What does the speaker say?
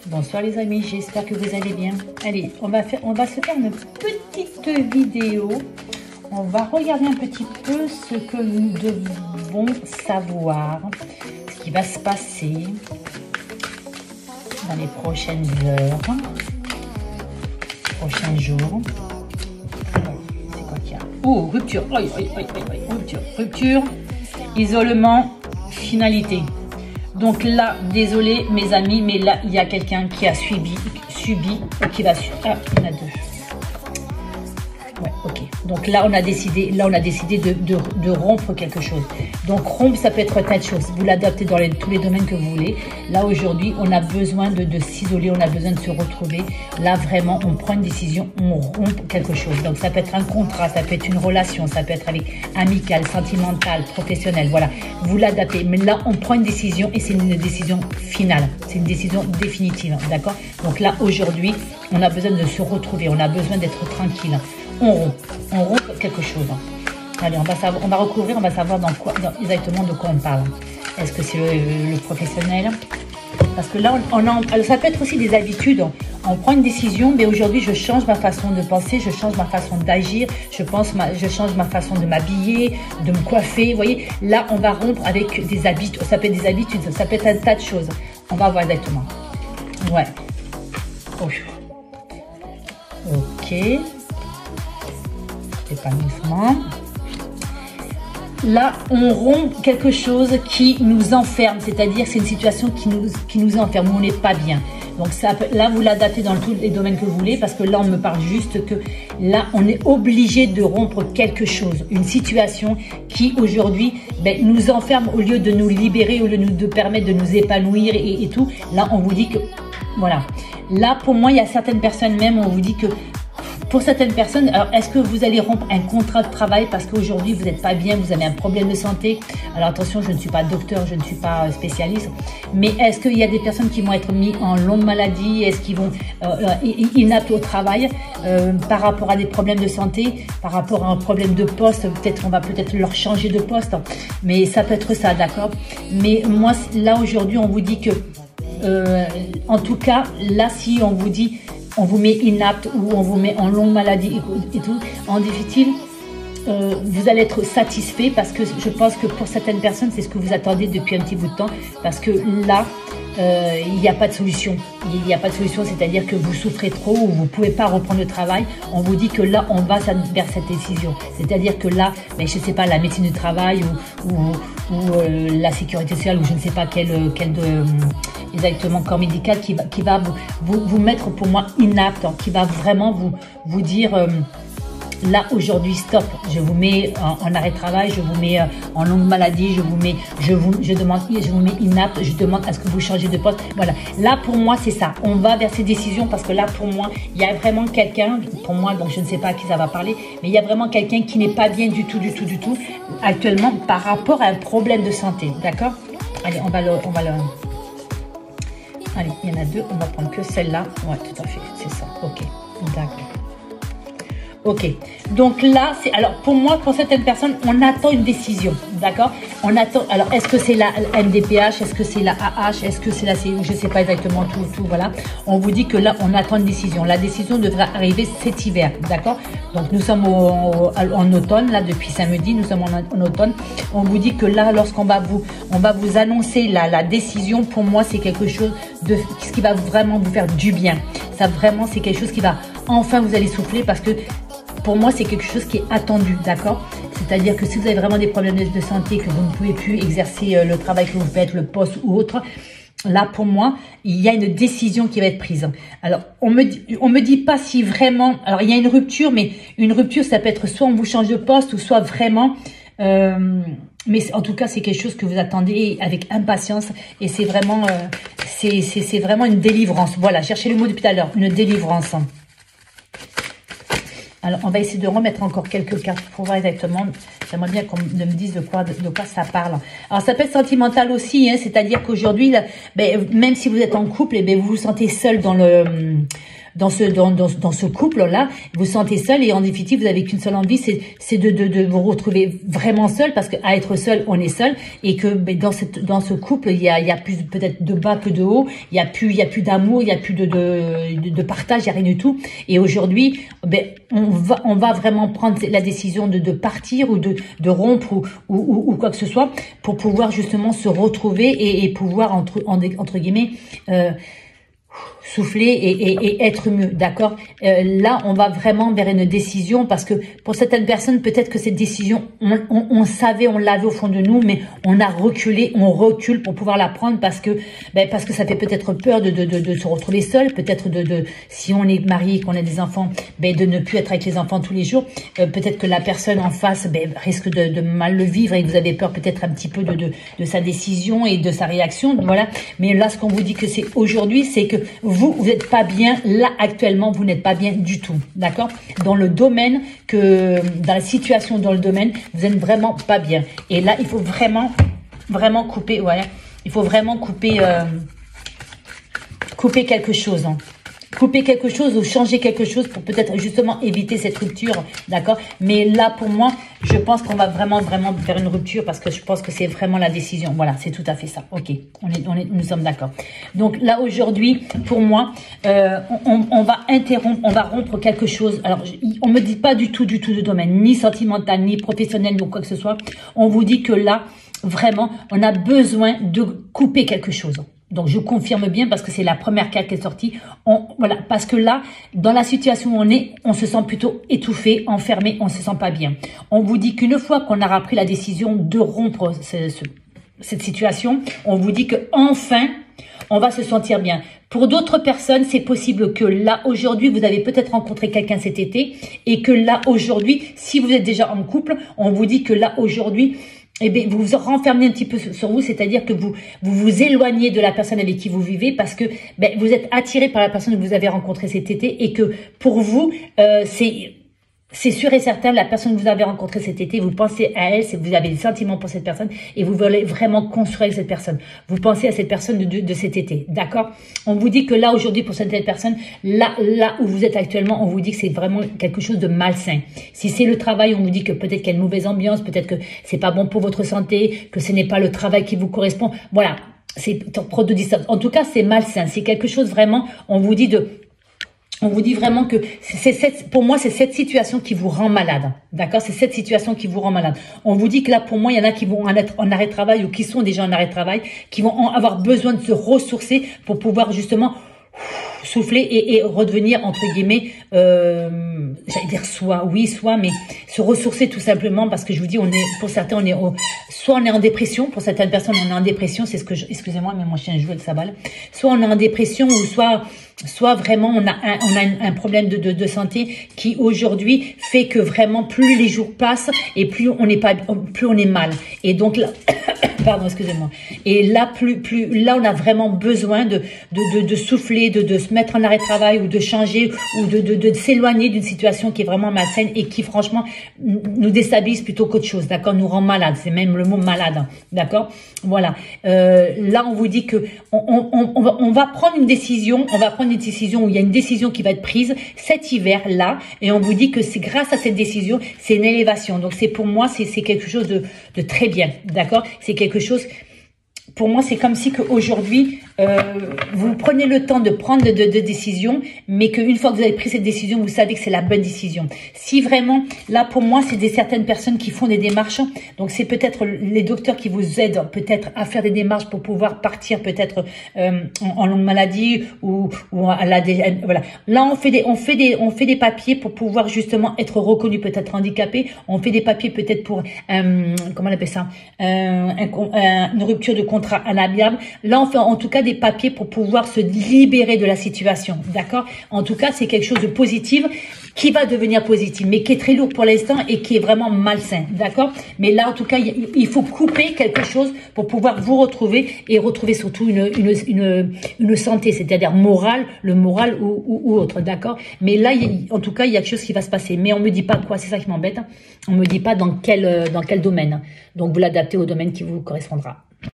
Bonsoir les amis, j'espère que vous allez bien. Allez, on va se faire une petite vidéo. On va regarder un petit peu ce que nous devons savoir, ce qui va se passer dans les prochaines heures, prochains jours. C'est quoi qu'il y a? Oh, rupture, rupture, isolement, finalité. Donc là, désolé mes amis, mais là, il y a quelqu'un qui a subi, qui va suivre. Ah, il y en a deux. Ouais, ok. Donc là, on a décidé de rompre quelque chose. Donc rompre, ça peut être tas de choses. Vous l'adaptez dans tous les domaines que vous voulez. Là, aujourd'hui, on a besoin de s'isoler, on a besoin de se retrouver. Là, vraiment, on prend une décision, on rompt quelque chose. Donc ça peut être un contrat, ça peut être une relation, ça peut être avec amical, sentimental, professionnel. Voilà, vous l'adaptez. Mais là, on prend une décision et c'est une décision finale. C'est une décision définitive, d'accord? Donc là, aujourd'hui, on a besoin de se retrouver, on a besoin d'être tranquille. On rompt quelque chose. Allez, on va recouvrir, on va savoir exactement de quoi on parle. Est-ce que c'est le professionnel? Parce que là, alors ça peut être aussi des habitudes. On prend une décision, mais aujourd'hui, je change ma façon de penser, je change ma façon d'agir, je change ma façon de m'habiller, de me coiffer. Vous voyez, là, on va rompre avec des habitudes. Ça peut être des habitudes, ça peut être un tas de choses. On va voir exactement. Ouais. Oh. Ok. Épanouissement. Là, on rompt quelque chose qui nous enferme, c'est-à-dire c'est une situation qui nous enferme, où on n'est pas bien. Donc ça, là, vous l'adaptez dans tous les domaines que vous voulez, parce que là, on me parle juste que là, on est obligé de rompre quelque chose, une situation qui aujourd'hui nous enferme au lieu de nous libérer, au lieu de nous permettre de nous épanouir et tout. Là, on vous dit que, voilà. Là, pour moi, il y a certaines personnes même, on vous dit que pour certaines personnes, alors est-ce que vous allez rompre un contrat de travail parce qu'aujourd'hui vous n'êtes pas bien, vous avez un problème de santé? Alors attention, je ne suis pas docteur, je ne suis pas spécialiste, mais est-ce qu'il y a des personnes qui vont être mises en longue maladie? Est-ce qu'ils vont inaptes au travail par rapport à des problèmes de santé, par rapport à un problème de poste? Peut-être on va peut-être leur changer de poste, mais ça peut être ça, d'accord? Mais moi là aujourd'hui on vous dit que en tout cas là si on vous dit on vous met inapte ou on vous met en longue maladie et tout, en définitive, vous allez être satisfait parce que je pense que pour certaines personnes, c'est ce que vous attendez depuis un petit bout de temps. Parce que là, il n'y a pas de solution. Il n'y a pas de solution, c'est-à-dire que vous souffrez trop ou vous ne pouvez pas reprendre le travail. On vous dit que là, on va vers cette décision. C'est-à-dire que là, je ne sais pas, la médecine du travail ou la sécurité sociale ou je ne sais pas quel exactement corps médical qui va vous mettre pour moi inapte, qui va vraiment vous dire là aujourd'hui stop, je vous mets en arrêt de travail, je vous mets en longue maladie, je vous mets inapte, je demande à ce que vous changez de poste. Voilà, là pour moi c'est ça, on va vers ces décisions parce que là pour moi il y a vraiment quelqu'un, pour moi donc je ne sais pas à qui ça va parler, mais il y a vraiment quelqu'un qui n'est pas bien du tout actuellement par rapport à un problème de santé, d'accord? Allez, on va le allez, il y en a deux, on va prendre que celle-là. Ouais, tout à fait, c'est ça. Ok, d'accord. Ok, donc là, alors pour moi, pour certaines personnes, on attend une décision, d'accord? On attend, alors est-ce que c'est la MDPH, est-ce que c'est la AH, est-ce que c'est la CU, je ne sais pas exactement tout, voilà. On vous dit que là, on attend une décision. La décision devrait arriver cet hiver, d'accord? Donc nous sommes en automne, là, depuis samedi, nous sommes en automne. On vous dit que là, lorsqu'on va vous annoncer la décision, pour moi, c'est quelque chose ce qui va vraiment vous faire du bien. Ça, vraiment, c'est quelque chose qui va, enfin, vous allez souffler parce que pour moi, c'est quelque chose qui est attendu, d'accord? C'est-à-dire que si vous avez vraiment des problèmes de santé, que vous ne pouvez plus exercer le travail que vous faites, le poste ou autre, là, pour moi, il y a une décision qui va être prise. Alors, on me dit pas si vraiment... Alors, il y a une rupture, mais une rupture, ça peut être soit on vous change de poste ou soit vraiment... mais en tout cas, c'est quelque chose que vous attendez avec impatience et c'est vraiment, c'est vraiment une délivrance. Voilà, cherchez le mot depuis tout à l'heure, une délivrance. Alors, on va essayer de remettre encore quelques cartes pour voir exactement. J'aimerais bien qu'on me dise de quoi ça parle. Alors, ça peut être sentimental aussi, hein, c'est-à-dire qu'aujourd'hui, même si vous êtes en couple, vous vous sentez seul dans dans ce couple-là, vous vous sentez seul et en définitive, vous n'avez qu'une seule envie, c'est de vous retrouver vraiment seul, parce qu'à être seul, on est seul, et que dans ce couple, il y a plus peut-être de bas que de haut, il y a plus d'amour, il y a plus de partage, il y a rien du tout. Et aujourd'hui, on va vraiment prendre la décision de partir ou de rompre ou quoi que ce soit pour pouvoir justement se retrouver et pouvoir entre guillemets souffler et être mieux, d'accord. Là, on va vraiment vers une décision, parce que pour certaines personnes, peut-être que cette décision, on savait, on l'avait au fond de nous, mais on a reculé, on recule pour pouvoir la prendre, parce que ça fait peut-être peur de se retrouver seul, peut-être si on est marié, qu'on a des enfants, de ne plus être avec les enfants tous les jours, peut-être que la personne en face risque de mal le vivre, et que vous avez peur peut-être un petit peu de sa décision et de sa réaction, voilà. Mais là, ce qu'on vous dit que c'est aujourd'hui, c'est que vous n'êtes pas bien, là actuellement vous n'êtes pas bien du tout, d'accord, dans le domaine dans la situation, dans le domaine, vous n'êtes vraiment pas bien, et là il faut vraiment couper, voilà, il faut vraiment couper quelque chose, hein. Couper quelque chose ou changer quelque chose pour peut-être justement éviter cette rupture, d'accord. Mais là, pour moi, je pense qu'on va vraiment vers une rupture, parce que je pense que c'est vraiment la décision. Voilà, c'est tout à fait ça. Ok, nous sommes d'accord. Donc là, aujourd'hui, pour moi, on va rompre quelque chose. Alors, on me dit pas du tout de domaine, ni sentimental, ni professionnel, ou quoi que ce soit. On vous dit que là, vraiment, on a besoin de couper quelque chose. Donc, je confirme bien, parce que c'est la première carte qui est sortie. Voilà, parce que là, dans la situation où on est, on se sent plutôt étouffé, enfermé, on se sent pas bien. On vous dit qu'une fois qu'on aura pris la décision de rompre cette situation, on vous dit que enfin, on va se sentir bien. Pour d'autres personnes, c'est possible que là, aujourd'hui, vous avez peut-être rencontré quelqu'un cet été, et que là, aujourd'hui, si vous êtes déjà en couple, on vous dit que là, aujourd'hui, vous vous renfermez un petit peu sur vous, c'est-à-dire que vous éloignez de la personne avec qui vous vivez, parce que vous êtes attiré par la personne que vous avez rencontrée cet été, et que pour vous, c'est sûr et certain, la personne que vous avez rencontrée cet été, vous pensez à elle, vous avez des sentiments pour cette personne, et vous voulez vraiment construire avec cette personne. Vous pensez à cette personne de cet été, d'accord? On vous dit que là, aujourd'hui, pour cette personne, là où vous êtes actuellement, on vous dit que c'est vraiment quelque chose de malsain. Si c'est le travail, on vous dit que peut-être qu'il y a une mauvaise ambiance, peut-être que c'est pas bon pour votre santé, que ce n'est pas le travail qui vous correspond. Voilà, c'est trop de distance. En tout cas, c'est malsain. C'est quelque chose vraiment, on vous dit vraiment que pour moi, c'est cette situation qui vous rend malade. D'accord? C'est cette situation qui vous rend malade. On vous dit que là, pour moi, il y en a qui vont être en arrêt de travail, ou qui sont déjà en arrêt de travail, qui vont avoir besoin de se ressourcer pour pouvoir justement souffler et redevenir, entre guillemets, j'allais dire soit, mais se ressourcer tout simplement, parce que je vous dis, pour certains, soit on est en dépression, pour certaines personnes, on est en dépression, c'est excusez-moi, mais mon chien joue avec sa balle, soit on est en dépression, ou soit vraiment on a un problème de santé qui aujourd'hui fait que vraiment plus les jours passent et plus on est mal. Et donc là, pardon, excusez-moi. Et là, là, on a vraiment besoin de souffler, de se mettre en arrêt de travail, ou de changer, ou de s'éloigner d'une situation qui est vraiment malsaine et qui, franchement, nous déstabilise plutôt qu'autre chose, d'accord? Nous rend malade. C'est même le mot malade, d'accord? Voilà. Là, on vous dit que on va prendre une décision, où il y a une décision qui va être prise cet hiver-là, et on vous dit que c'est grâce à cette décision, c'est une élévation. Donc, pour moi, c'est quelque chose de très bien, d'accord? C'est quelque chose, pour moi, c'est comme si qu'aujourd'hui, vous prenez le temps de prendre de décisions, mais qu'une fois que vous avez pris cette décision, vous savez que c'est la bonne décision. Si vraiment, là, pour moi, c'est certaines personnes qui font des démarches, donc c'est peut-être les docteurs qui vous aident peut-être à faire des démarches pour pouvoir partir peut-être en longue maladie, ou à la voilà. Là, on fait des papiers pour pouvoir justement être reconnu peut-être handicapé. On fait des papiers peut-être pour comment on appelle ça, une rupture de contrat à l'amiable. Là, on fait en tout cas des papiers pour pouvoir se libérer de la situation, d'accord? En tout cas, c'est quelque chose de positif qui va devenir positif, mais qui est très lourd pour l'instant et qui est vraiment malsain, d'accord? Mais là, en tout cas, il faut couper quelque chose pour pouvoir vous retrouver, et retrouver surtout une santé, c'est-à-dire morale, le moral ou autre, d'accord? Mais là, en tout cas, il y a quelque chose qui va se passer, mais on me dit pas quoi, c'est ça qui m'embête. On me dit pas dans quel domaine. Donc, vous l'adaptez au domaine qui vous correspondra.